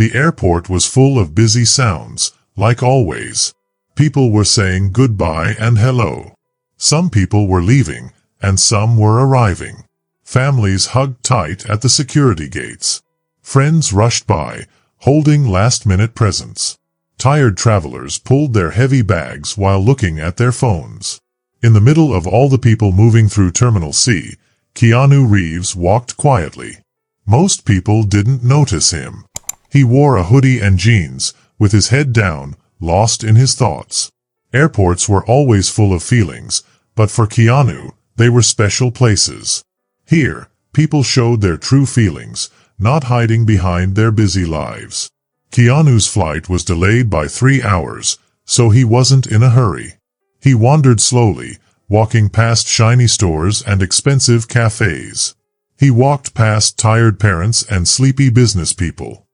The airport was full of busy sounds, like always. People were saying goodbye and hello. Some people were leaving, and some were arriving. Families hugged tight at the security gates. Friends rushed by, holding last-minute presents. Tired travelers pulled their heavy bags while looking at their phones. In the middle of all the people moving through Terminal C, Keanu Reeves walked quietly. Most people didn't notice him. He wore a hoodie and jeans, with his head down, lost in his thoughts. Airports were always full of feelings, but for Keanu, they were special places. Here, people showed their true feelings, not hiding behind their busy lives. Keanu's flight was delayed by 3 hours, so he wasn't in a hurry. He wandered slowly, walking past shiny stores and expensive cafes. He walked past tired parents and sleepy business people.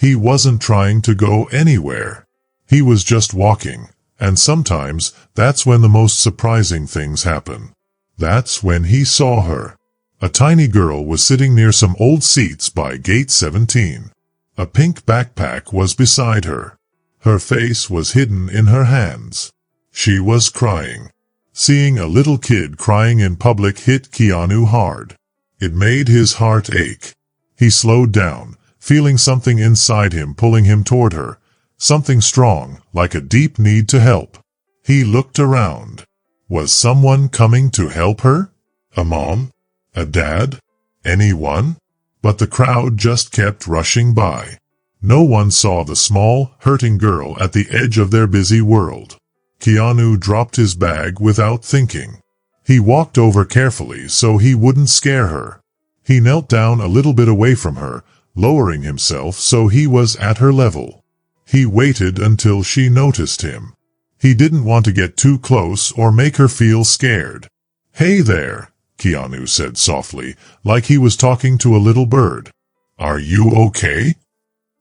He wasn't trying to go anywhere. He was just walking, and sometimes that's when the most surprising things happen. That's when he saw her. A tiny girl was sitting near some old seats by Gate 17. A pink backpack was beside her. Her face was hidden in her hands. She was crying. Seeing a little kid crying in public hit Keanu hard. It made his heart ache. He slowed down, feeling something inside him pulling him toward her, something strong, like a deep need to help. He looked around. Was someone coming to help her? A mom? A dad? Anyone? But the crowd just kept rushing by. No one saw the small, hurting girl at the edge of their busy world. Keanu dropped his bag without thinking. He walked over carefully so he wouldn't scare her. He knelt down a little bit away from her, lowering himself so he was at her level. He waited until she noticed him. He didn't want to get too close or make her feel scared. "Hey there," Keanu said softly, like he was talking to a little bird. "Are you okay?"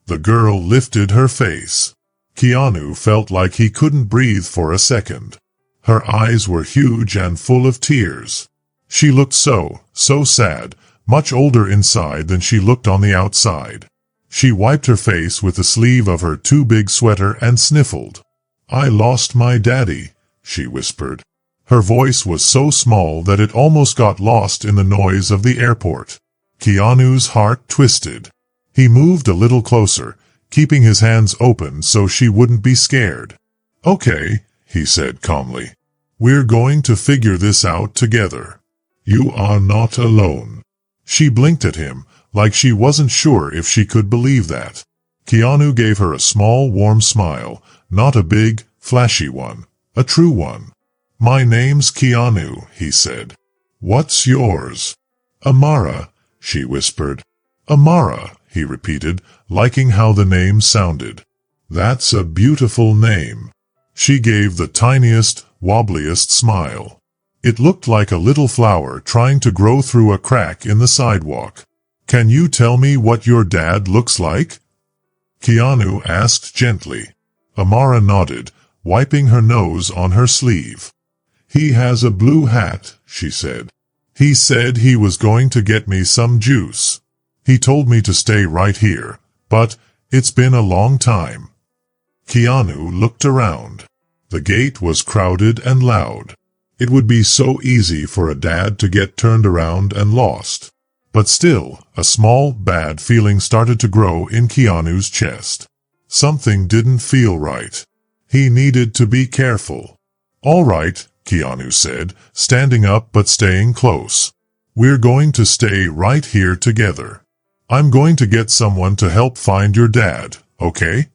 The girl lifted her face. Keanu felt like he couldn't breathe for a second. Her eyes were huge and full of tears. She looked so sad, much older inside than she looked on the outside. She wiped her face with the sleeve of her too big sweater and sniffled. "I lost my daddy," she whispered. Her voice was so small that it almost got lost in the noise of the airport. Keanu's heart twisted. He moved a little closer, keeping his hands open so she wouldn't be scared. "Okay," he said calmly. "We're going to figure this out together. You are not alone." She blinked at him, like she wasn't sure if she could believe that. Keanu gave her a small, warm smile, not a big, flashy one, a true one. "My name's Keanu," he said. "What's yours?" "Amara," she whispered. "Amara," he repeated, liking how the name sounded. "That's a beautiful name." She gave the tiniest, wobbliest smile. It looked like a little flower trying to grow through a crack in the sidewalk. "Can you tell me what your dad looks like?" Keanu asked gently. Amara nodded, wiping her nose on her sleeve. "He has a blue hat," she said. "He said he was going to get me some juice. He told me to stay right here, but it's been a long time." Keanu looked around. The gate was crowded and loud. It would be so easy for a dad to get turned around and lost. But still, a small, bad feeling started to grow in Keanu's chest. Something didn't feel right. He needed to be careful. "All right," Keanu said, standing up but staying close. "We're going to stay right here together. I'm going to get someone to help find your dad, okay?"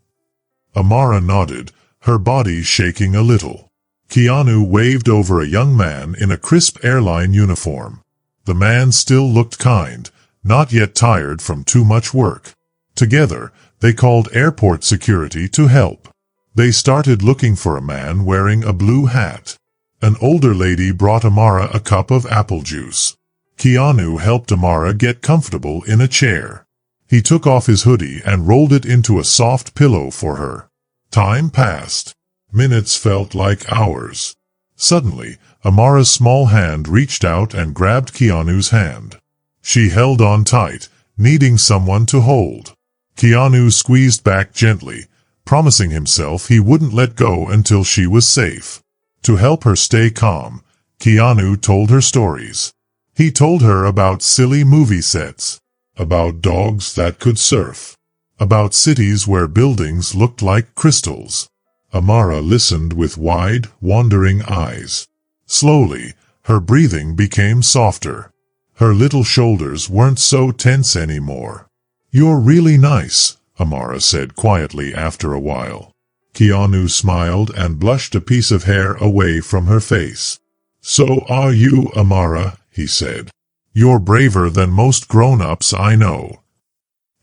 Amara nodded, her body shaking a little. Keanu waved over a young man in a crisp airline uniform. The man still looked kind, not yet tired from too much work. Together, they called airport security to help. They started looking for a man wearing a blue hat. An older lady brought Amara a cup of apple juice. Keanu helped Amara get comfortable in a chair. He took off his hoodie and rolled it into a soft pillow for her. Time passed. Minutes felt like hours. Suddenly, Amara's small hand reached out and grabbed Keanu's hand. She held on tight, needing someone to hold. Keanu squeezed back gently, promising himself he wouldn't let go until she was safe. To help her stay calm, Keanu told her stories. He told her about silly movie sets, about dogs that could surf, about cities where buildings looked like crystals. Amara listened with wide, wandering eyes. Slowly, her breathing became softer. Her little shoulders weren't so tense anymore. "You're really nice," Amara said quietly after a while. Keanu smiled and brushed a piece of hair away from her face. "So are you, Amara," he said. "You're braver than most grown-ups I know."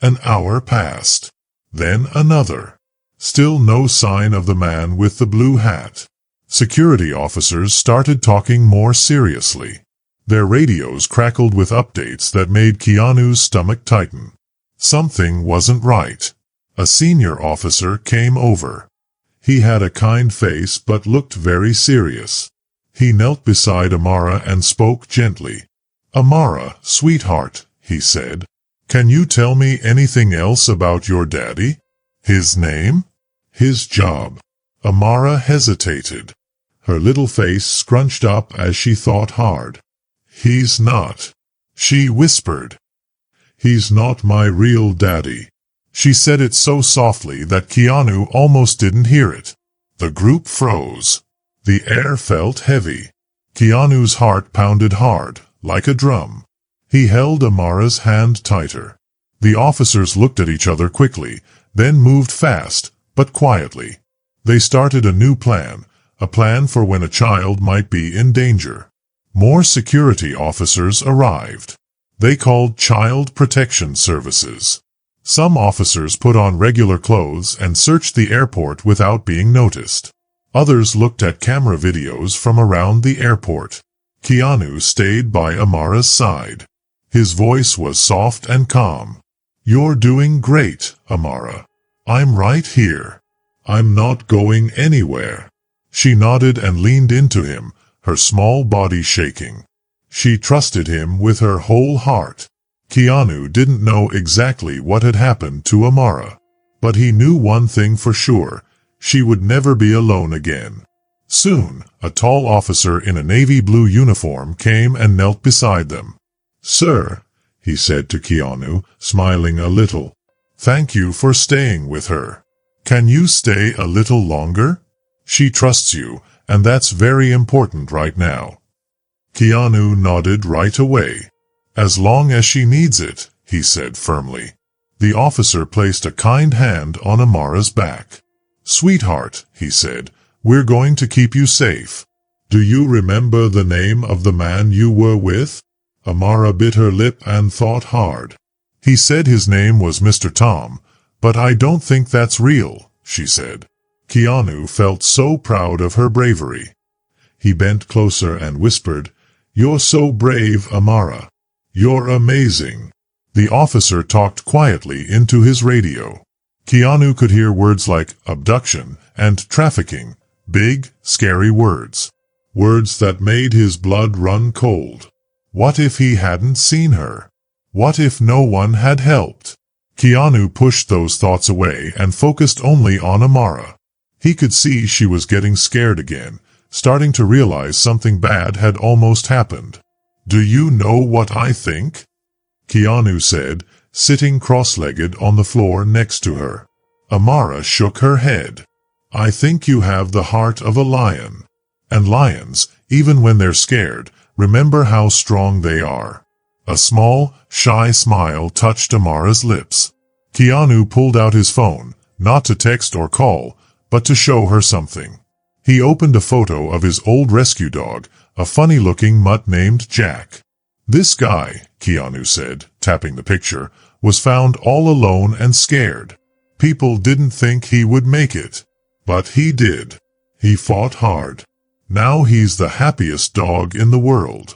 An hour passed. Then another. Still no sign of the man with the blue hat. Security officers started talking more seriously. Their radios crackled with updates that made Keanu's stomach tighten. Something wasn't right. A senior officer came over. He had a kind face but looked very serious. He knelt beside Amara and spoke gently. "Amara, sweetheart," he said, "can you tell me anything else about your daddy? His name? His job?" Amara hesitated. Her little face scrunched up as she thought hard. "He's not," she whispered. "He's not my real daddy." She said it so softly that Keanu almost didn't hear it. The group froze. The air felt heavy. Keanu's heart pounded hard, like a drum. He held Amara's hand tighter. The officers looked at each other quickly, then moved fast, but quietly. They started a new plan, a plan for when a child might be in danger. More security officers arrived. They called Child Protection Services. Some officers put on regular clothes and searched the airport without being noticed. Others looked at camera videos from around the airport. Keanu stayed by Amara's side. His voice was soft and calm. "You're doing great, Amara. I'm right here. I'm not going anywhere." She nodded and leaned into him, her small body shaking. She trusted him with her whole heart. Keanu didn't know exactly what had happened to Amara. But he knew one thing for sure. She would never be alone again. Soon, a tall officer in a navy blue uniform came and knelt beside them. "Sir," he said to Keanu, smiling a little, "thank you for staying with her. Can you stay a little longer? She trusts you, and that's very important right now." Keanu nodded right away. "As long as she needs it," he said firmly. The officer placed a kind hand on Amara's back. "Sweetheart," he said, "we're going to keep you safe. Do you remember the name of the man you were with?" Amara bit her lip and thought hard. "He said his name was Mr. Tom, but I don't think that's real," she said. Keanu felt so proud of her bravery. He bent closer and whispered, "You're so brave, Amara. You're amazing." The officer talked quietly into his radio. Keanu could hear words like abduction and trafficking, big, scary words. Words that made his blood run cold. What if he hadn't seen her? What if no one had helped? Keanu pushed those thoughts away and focused only on Amara. He could see she was getting scared again, starting to realize something bad had almost happened. "Do you know what I think?" Keanu said, sitting cross-legged on the floor next to her. Amara shook her head. "I think you have the heart of a lion. And lions, even when they're scared, remember how strong they are." A small, shy smile touched Amara's lips. Keanu pulled out his phone, not to text or call, but to show her something. He opened a photo of his old rescue dog, a funny-looking mutt named Jack. "This guy," Keanu said, tapping the picture, "was found all alone and scared. People didn't think he would make it. But he did. He fought hard. Now he's the happiest dog in the world."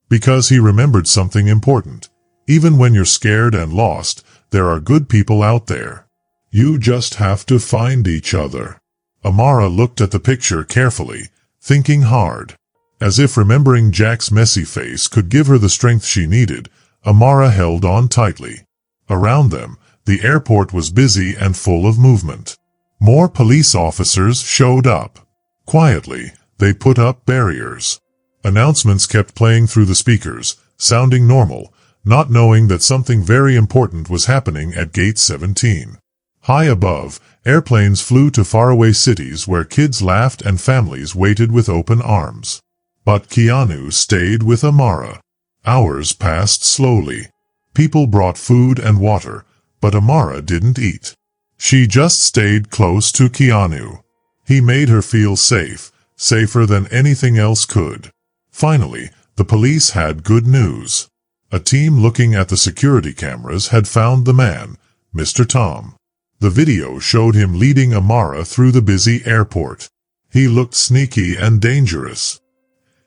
Because he remembered something important. Even when you're scared and lost, there are good people out there. You just have to find each other. Amara looked at the picture carefully, thinking hard. As if remembering Jack's messy face could give her the strength she needed, Amara held on tightly. Around them, The airport was busy and full of movement. More police officers showed up. Quietly, they put up barriers. Announcements kept playing through the speakers, sounding normal, not knowing that something very important was happening at Gate 17. High above, airplanes flew to faraway cities where kids laughed and families waited with open arms. But Keanu stayed with Amara. Hours passed slowly. People brought food and water, but Amara didn't eat. She just stayed close to Keanu. He made her feel safe, safer than anything else could. Finally, the police had good news. A team looking at the security cameras had found the man, Mr. Tom. The video showed him leading Amara through the busy airport. He looked sneaky and dangerous.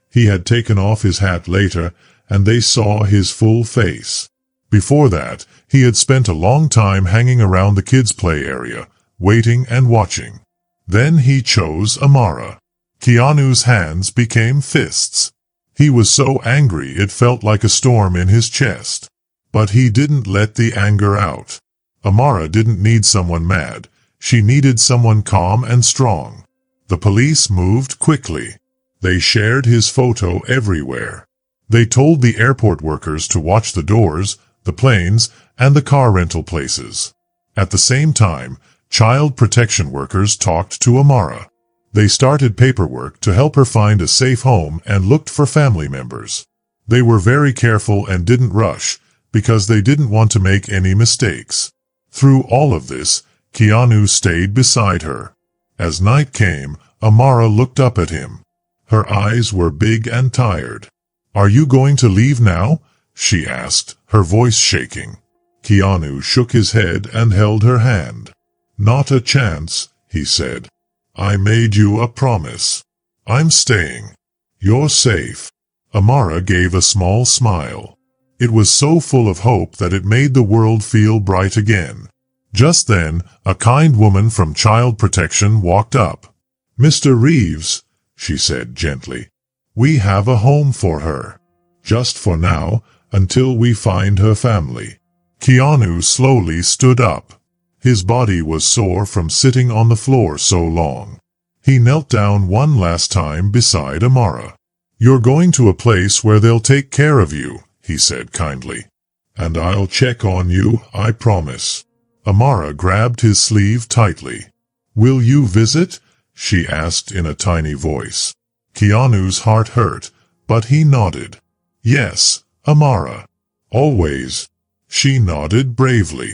He had taken off his hat later, and they saw his full face. Before that, he had spent a long time hanging around the kids' play area, waiting and watching. Then he chose Amara. Keanu's hands became fists. He was so angry it felt like a storm in his chest. But he didn't let the anger out. Amara didn't need someone mad. She needed someone calm and strong. The police moved quickly. They shared his photo everywhere. They told the airport workers to watch the doors, the planes, and the car rental places. At the same time, child protection workers talked to Amara. They started paperwork to help her find a safe home and looked for family members. They were very careful and didn't rush, because they didn't want to make any mistakes. Through all of this, Keanu stayed beside her. As night came, Amara looked up at him. Her eyes were big and tired. "Are you going to leave now?" she asked, her voice shaking. Keanu shook his head and held her hand. "Not a chance," he said. "I made you a promise. I'm staying. You're safe." Amara gave a small smile. It was so full of hope that it made the world feel bright again. Just then, a kind woman from child protection walked up. "Mr. Reeves," she said gently, "we have a home for her. Just for now, until we find her family." Keanu slowly stood up. His body was sore from sitting on the floor so long. He knelt down one last time beside Amara. "You're going to a place where they'll take care of you," he said kindly. "And I'll check on you, I promise." Amara grabbed his sleeve tightly. "Will you visit?" she asked in a tiny voice. Keanu's heart hurt, but he nodded. "Yes, Amara. Always." She nodded bravely.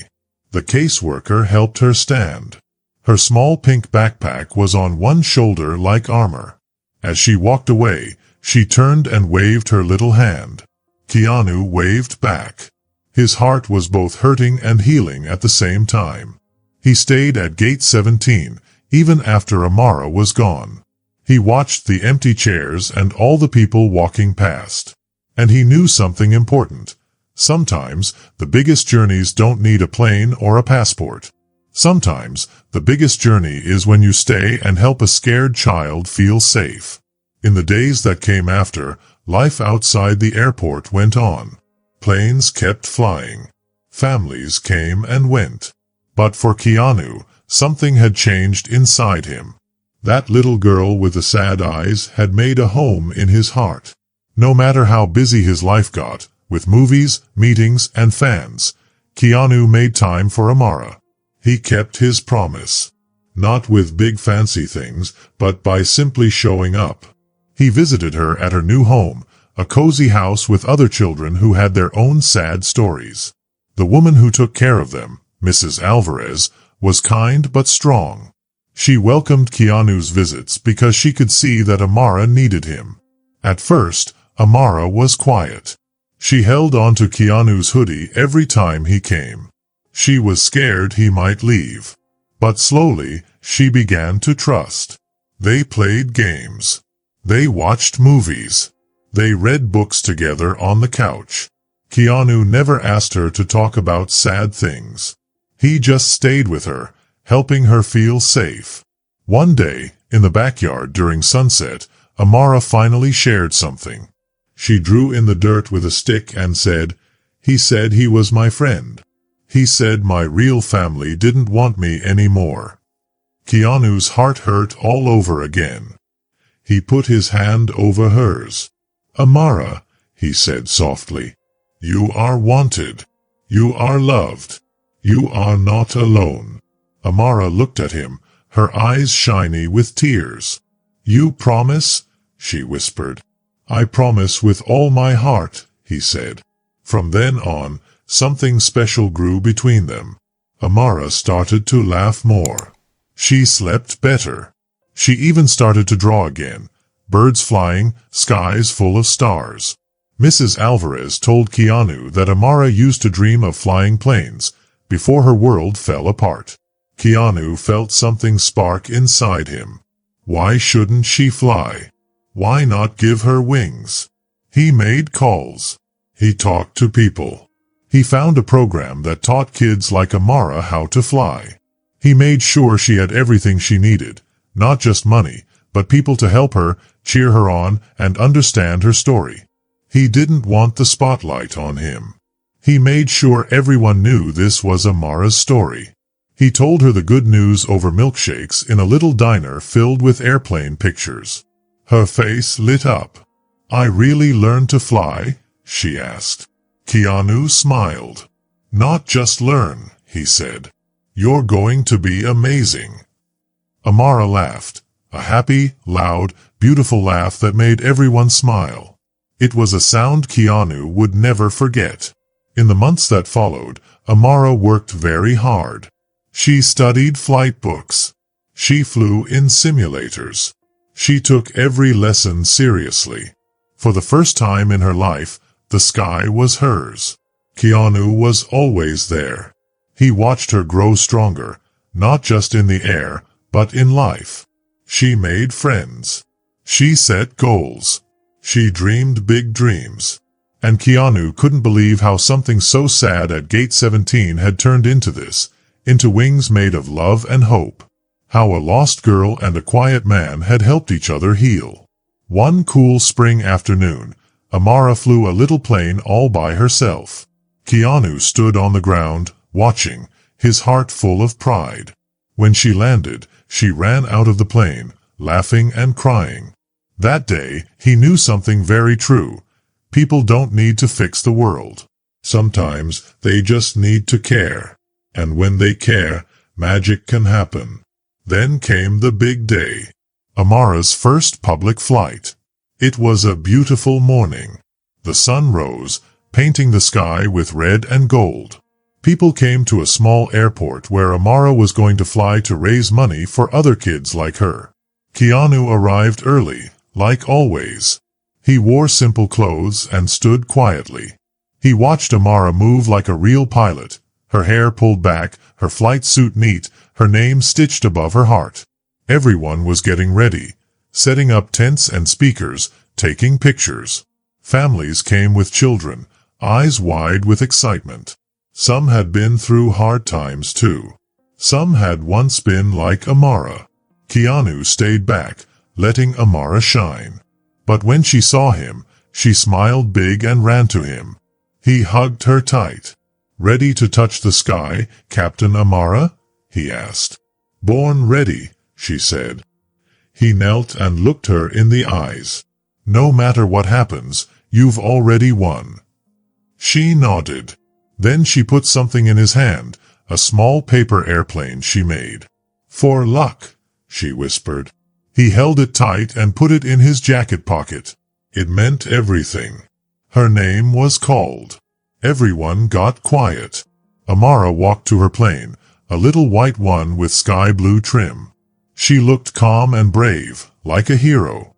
The caseworker helped her stand. Her small pink backpack was on one shoulder like armor. As she walked away, she turned and waved her little hand. Keanu waved back. His heart was both hurting and healing at the same time. He stayed at Gate 17, even after Amara was gone. He watched the empty chairs and all the people walking past. And he knew something important. Sometimes, the biggest journeys don't need a plane or a passport. Sometimes, the biggest journey is when you stay and help a scared child feel safe. In the days that came after, life outside the airport went on. Planes kept flying. Families came and went. But for Keanu, something had changed inside him. That little girl with the sad eyes had made a home in his heart. No matter how busy his life got, with movies, meetings, and fans, Keanu made time for Amara. He kept his promise. Not with big fancy things, but by simply showing up. He visited her at her new home, a cozy house with other children who had their own sad stories. The woman who took care of them, Mrs. Alvarez, was kind but strong. She welcomed Keanu's visits because she could see that Amara needed him. At first, Amara was quiet. She held onto Keanu's hoodie every time he came. She was scared he might leave. But slowly, she began to trust. They played games. They watched movies. They read books together on the couch. Keanu never asked her to talk about sad things. He just stayed with her, helping her feel safe. One day, in the backyard during sunset, Amara finally shared something. She drew in the dirt with a stick and said, "He said he was my friend." He said my real family didn't want me anymore. Keanu's heart hurt all over again. He put his hand over hers. Amara, he said softly, you are wanted. You are loved. You are not alone. Amara looked at him, her eyes shiny with tears. You promise? She whispered. I promise with all my heart, he said. From then on, something special grew between them. Amara started to laugh more. She slept better. She even started to draw again. Birds flying, skies full of stars. Mrs. Alvarez told Keanu that Amara used to dream of flying planes before her world fell apart. Keanu felt something spark inside him. Why shouldn't she fly? Why not give her wings? He made calls. He talked to people. He found a program that taught kids like Amara how to fly. He made sure she had everything she needed, not just money, but people to help her, cheer her on, and understand her story. He didn't want the spotlight on him. He made sure everyone knew this was Amara's story. He told her the good news over milkshakes in a little diner filled with airplane pictures. Her face lit up. I really learned to fly? She asked. Keanu smiled. Not just learn, he said. You're going to be amazing. Amara laughed. A happy, loud, beautiful laugh that made everyone smile. It was a sound Keanu would never forget. In the months that followed, Amara worked very hard. She studied flight books. She flew in simulators. She took every lesson seriously. For the first time in her life, the sky was hers. Keanu was always there. He watched her grow stronger, not just in the air, but in life. She made friends. She set goals. She dreamed big dreams. And Keanu couldn't believe how something so sad at Gate 17 had turned into this, into wings made of love and hope. How a lost girl and a quiet man had helped each other heal. One cool spring afternoon, Amara flew a little plane all by herself. Keanu stood on the ground, watching, his heart full of pride. When she landed, she ran out of the plane, laughing and crying. That day, he knew something very true. People don't need to fix the world. Sometimes, they just need to care. And when they care, magic can happen. Then came the big day. Amara's first public flight. It was a beautiful morning. The sun rose, painting the sky with red and gold. People came to a small airport where Amara was going to fly to raise money for other kids like her. Keanu arrived early, like always. He wore simple clothes and stood quietly. He watched Amara move like a real pilot, her hair pulled back, her flight suit neat, her name stitched above her heart. Everyone was getting ready, setting up tents and speakers, taking pictures. Families came with children, eyes wide with excitement. Some had been through hard times too. Some had once been like Amara. Keanu stayed back, letting Amara shine. But when she saw him, she smiled big and ran to him. He hugged her tight. Ready to touch the sky, Captain Amara? He asked. Born ready, she said. He knelt and looked her in the eyes. No matter what happens, you've already won. She nodded. Then she put something in his hand, a small paper airplane she made. For luck, she whispered. He held it tight and put it in his jacket pocket. It meant everything. Her name was called. Everyone got quiet. Amara walked to her plane, a little white one with sky blue trim. She looked calm and brave, like a hero.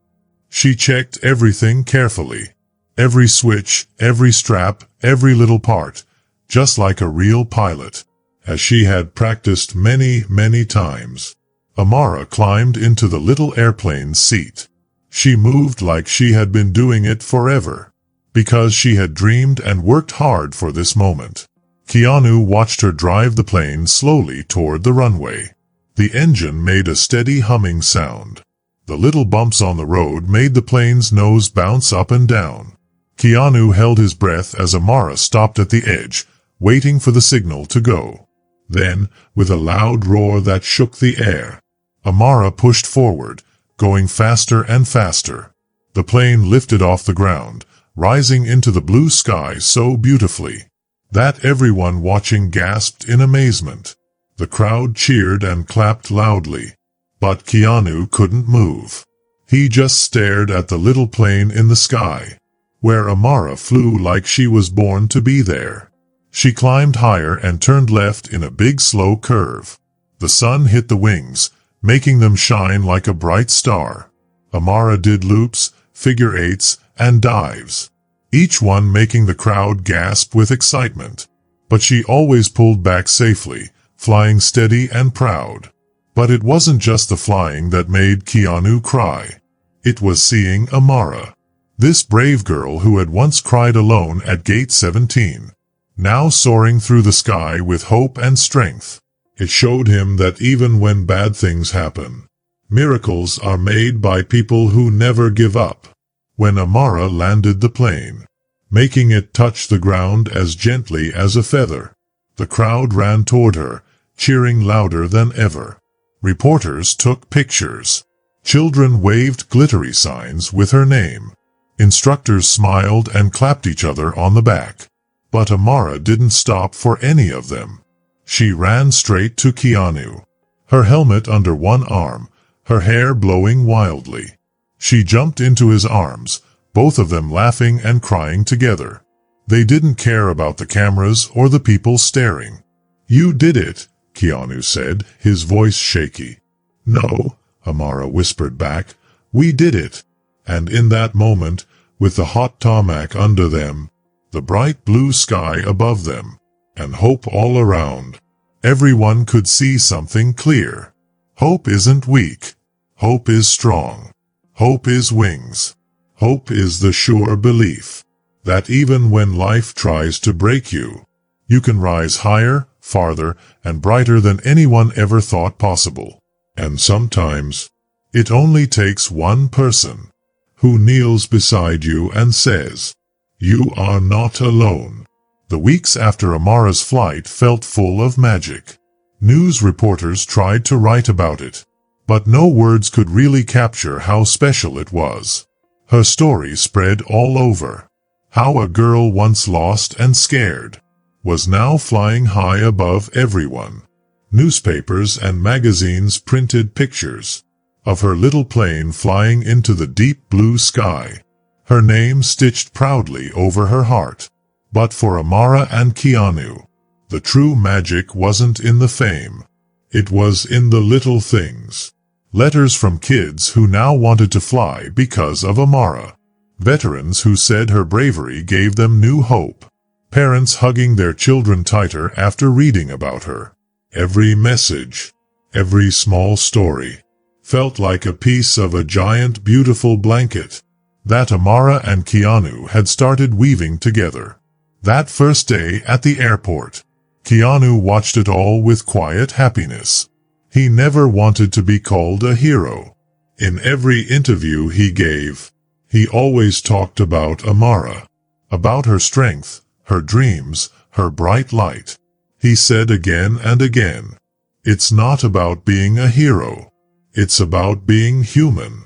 She checked everything carefully. Every switch, every strap, every little part, just like a real pilot, as she had practiced many, many times. Amara climbed into the little airplane's seat. She moved like she had been doing it forever, because she had dreamed and worked hard for this moment. Keanu watched her drive the plane slowly toward the runway. The engine made a steady humming sound. The little bumps on the road made the plane's nose bounce up and down. Keanu held his breath as Amara stopped at the edge, waiting for the signal to go. Then, with a loud roar that shook the air, Amara pushed forward, going faster and faster. The plane lifted off the ground, rising into the blue sky so beautifully that everyone watching gasped in amazement. The crowd cheered and clapped loudly, but Keanu couldn't move. He just stared at the little plane in the sky, where Amara flew like she was born to be there. She climbed higher and turned left in a big slow curve. The sun hit the wings, making them shine like a bright star. Amara did loops, figure eights, and dives, each one making the crowd gasp with excitement. But she always pulled back safely, flying steady and proud. But it wasn't just the flying that made Keanu cry. It was seeing Amara, this brave girl who had once cried alone at gate 17, now soaring through the sky with hope and strength. It showed him that even when bad things happen, miracles are made by people who never give up. When Amara landed the plane, making it touch the ground as gently as a feather, the crowd ran toward her, cheering louder than ever. Reporters took pictures. Children waved glittery signs with her name. Instructors smiled and clapped each other on the back. But Amara didn't stop for any of them. She ran straight to Keanu, her helmet under one arm, her hair blowing wildly. She jumped into his arms, both of them laughing and crying together. They didn't care about the cameras or the people staring. "You did it," Keanu said, his voice shaky. "No," Amara whispered back, "we did it." And in that moment, with the hot tarmac under them, the bright blue sky above them, and hope all around, everyone could see something clear. Hope isn't weak. Hope is strong. Hope is wings. Hope is the sure belief that even when life tries to break you, you can rise higher, farther, and brighter than anyone ever thought possible. And sometimes, it only takes one person who kneels beside you and says, "You are not alone." The weeks after Amara's flight felt full of magic. News reporters tried to write about it, but no words could really capture how special it was. Her story spread all over. How a girl once lost and scared was now flying high above everyone. Newspapers and magazines printed pictures of her little plane flying into the deep blue sky, her name stitched proudly over her heart. But for Amara and Keanu, the true magic wasn't in the fame. It was in the little things. Letters from kids who now wanted to fly because of Amara. Veterans who said her bravery gave them new hope. Parents hugging their children tighter after reading about her. Every message, every small story, felt like a piece of a giant beautiful blanket that Amara and Keanu had started weaving together. That first day at the airport, Keanu watched it all with quiet happiness. He never wanted to be called a hero. In every interview he gave, he always talked about Amara, about her strength, her dreams, her bright light. He said again and again, "It's not about being a hero. It's about being human."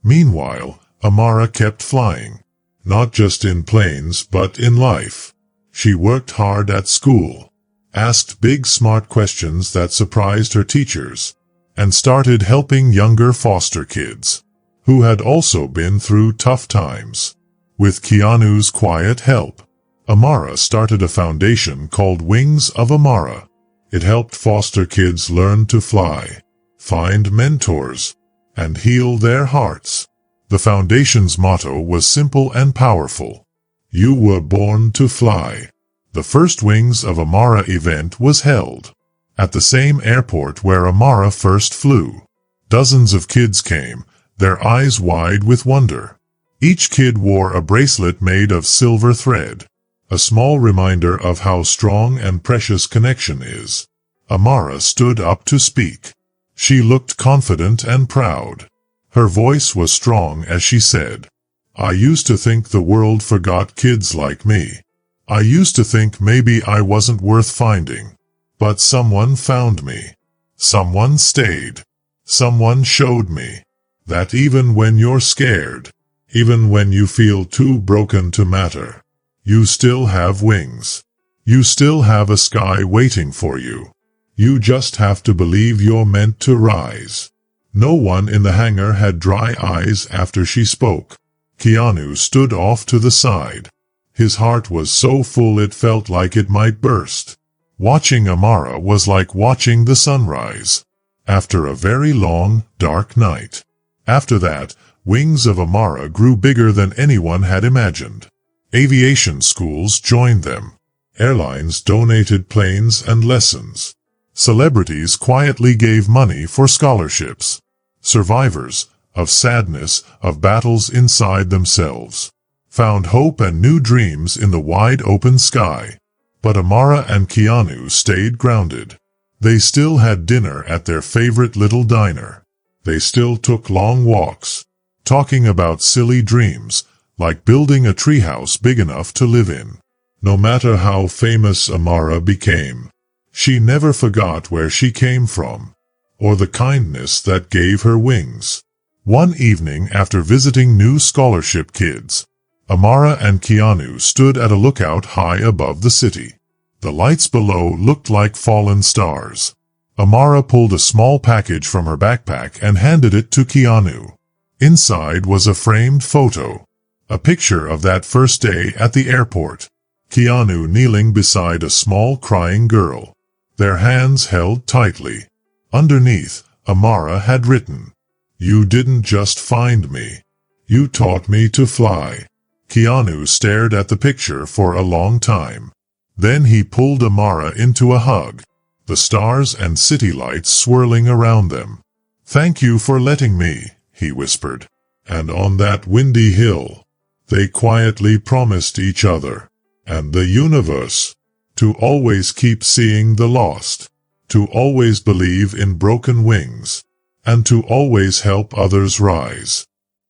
Meanwhile, Amara kept flying, not just in planes but in life. She worked hard at school, asked big smart questions that surprised her teachers, and started helping younger foster kids who had also been through tough times. With Keanu's quiet help, Amara started a foundation called Wings of Amara. It helped foster kids learn to fly, find mentors, and heal their hearts. The foundation's motto was simple and powerful. You were born to fly. The first Wings of Amara event was held at the same airport where Amara first flew. Dozens of kids came, their eyes wide with wonder. Each kid wore a bracelet made of silver thread, a small reminder of how strong and precious connection is. Amara stood up to speak. She looked confident and proud. Her voice was strong as she said, "I used to think the world forgot kids like me. I used to think maybe I wasn't worth finding. But someone found me. Someone stayed. Someone showed me that even when you're scared, even when you feel too broken to matter, you still have wings. You still have a sky waiting for you. You just have to believe you're meant to rise. No one in the hangar had dry eyes after she spoke. Keanu stood off to the side. His heart was so full it felt like it might burst. Watching Amara was like watching the sunrise after a very long, dark night. After that, wings of Amara grew bigger than anyone had imagined. Aviation schools joined them. Airlines donated planes and lessons. Celebrities quietly gave money for scholarships. Survivors of sadness, of battles inside themselves, found hope and new dreams in the wide open sky. But Amara and Keanu stayed grounded. They still had dinner at their favorite little diner. They still took long walks, talking about silly dreams, like building a treehouse big enough to live in. No matter how famous Amara became, she never forgot where she came from, or the kindness that gave her wings. One evening after visiting new scholarship kids, Amara and Keanu stood at a lookout high above the city. The lights below looked like fallen stars. Amara pulled a small package from her backpack and handed it to Keanu. Inside was a framed photo, a picture of that first day at the airport. Keanu kneeling beside a small crying girl, their hands held tightly. Underneath, Amara had written, "You didn't just find me. You taught me to fly." Keanu stared at the picture for a long time. Then he pulled Amara into a hug, the stars and city lights swirling around them. "Thank you for letting me," he whispered. And on that windy hill, they quietly promised each other and the universe to always keep seeing the lost, to always believe in broken wings, and to always help others rise.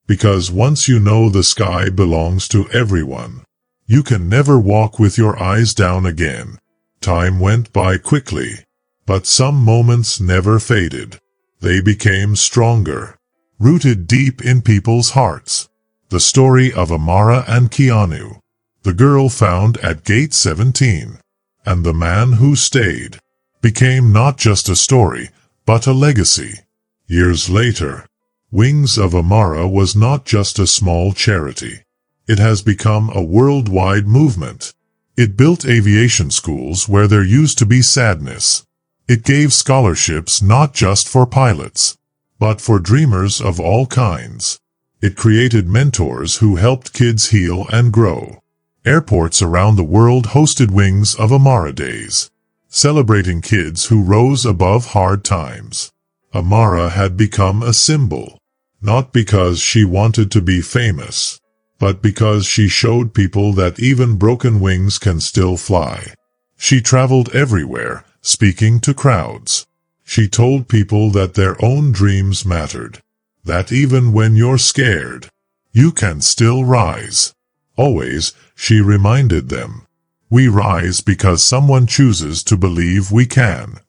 Because once you know the sky belongs to everyone, you can never walk with your eyes down again. Time went by quickly, but some moments never faded. They became stronger, rooted deep in people's hearts. The story of Amara and Keanu, the girl found at Gate 17, and the man who stayed, became not just a story, but a legacy. Years later, Wings of Amara was not just a small charity. It has become a worldwide movement. It built aviation schools where there used to be sadness. It gave scholarships not just for pilots, but for dreamers of all kinds. It created mentors who helped kids heal and grow. Airports around the world hosted Wings of Amara Days, celebrating kids who rose above hard times. Amara had become a symbol, not because she wanted to be famous, but because she showed people that even broken wings can still fly. She traveled everywhere, speaking to crowds. She told people that their own dreams mattered, that even when you're scared, you can still rise. Always, she reminded them, we rise because someone chooses to believe we can.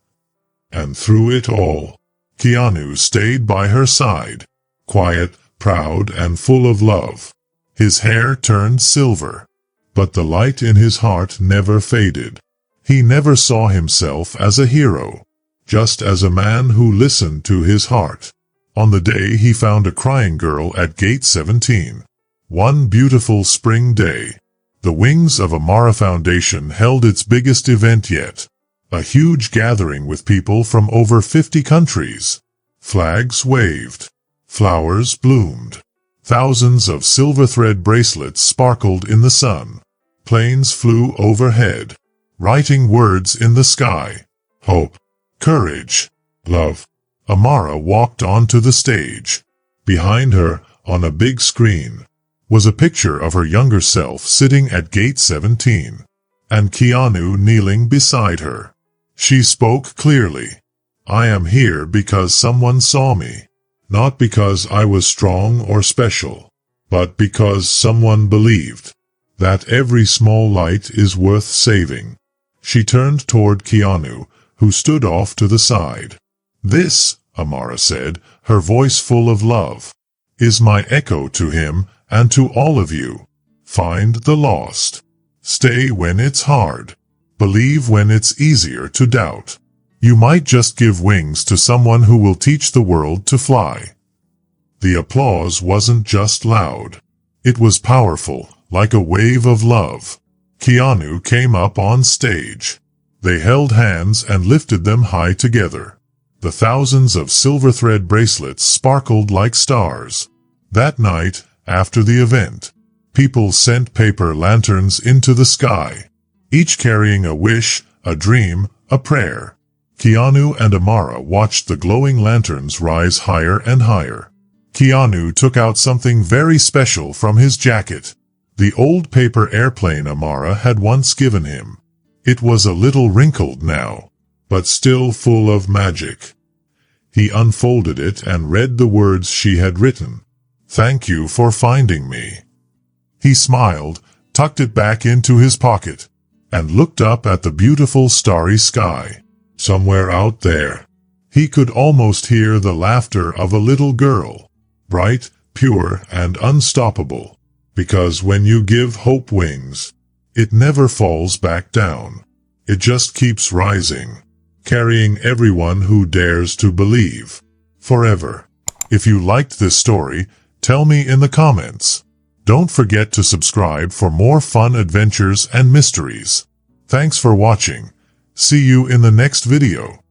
And through it all, Keanu stayed by her side, quiet, proud, and full of love. His hair turned silver, but the light in his heart never faded. He never saw himself as a hero, just as a man who listened to his heart. On the day he found a crying girl at Gate 17, one beautiful spring day, the Wings of Amara Foundation held its biggest event yet, a huge gathering with people from over 50 countries. Flags waved, flowers bloomed, thousands of silver thread bracelets sparkled in the sun, planes flew overhead, writing words in the sky, hope, courage, love. Amara walked onto the stage. Behind her, on a big screen, was a picture of her younger self sitting at Gate 17, and Keanu kneeling beside her. She spoke clearly. I am here because someone saw me, not because I was strong or special, but because someone believed. that every small light is worth saving. She turned toward Keanu, who stood off to the side. This, Amara said, her voice full of love, is my echo to him and to all of you. Find the lost. Stay when it's hard. Believe when it's easier to doubt. You might just give wings to someone who will teach the world to fly. The applause wasn't just loud. It was powerful, like a wave of love. Keanu came up on stage. They held hands and lifted them high together. The thousands of silver thread bracelets sparkled like stars. That night, after the event, people sent paper lanterns into the sky, each carrying a wish, a dream, a prayer. Keanu and Amara watched the glowing lanterns rise higher and higher. Keanu took out something very special from his jacket. The old paper airplane Amara had once given him. It was a little wrinkled now, but still full of magic. He unfolded it and read the words she had written. "Thank you for finding me." He smiled, tucked it back into his pocket, and looked up at the beautiful starry sky. Somewhere out there, he could almost hear the laughter of a little girl, bright, pure, and unstoppable. Because when you give hope wings, it never falls back down. It just keeps rising, carrying everyone who dares to believe. Forever. If you liked this story, tell me in the comments. Don't forget to subscribe for more fun adventures and mysteries. Thanks for watching. See you in the next video.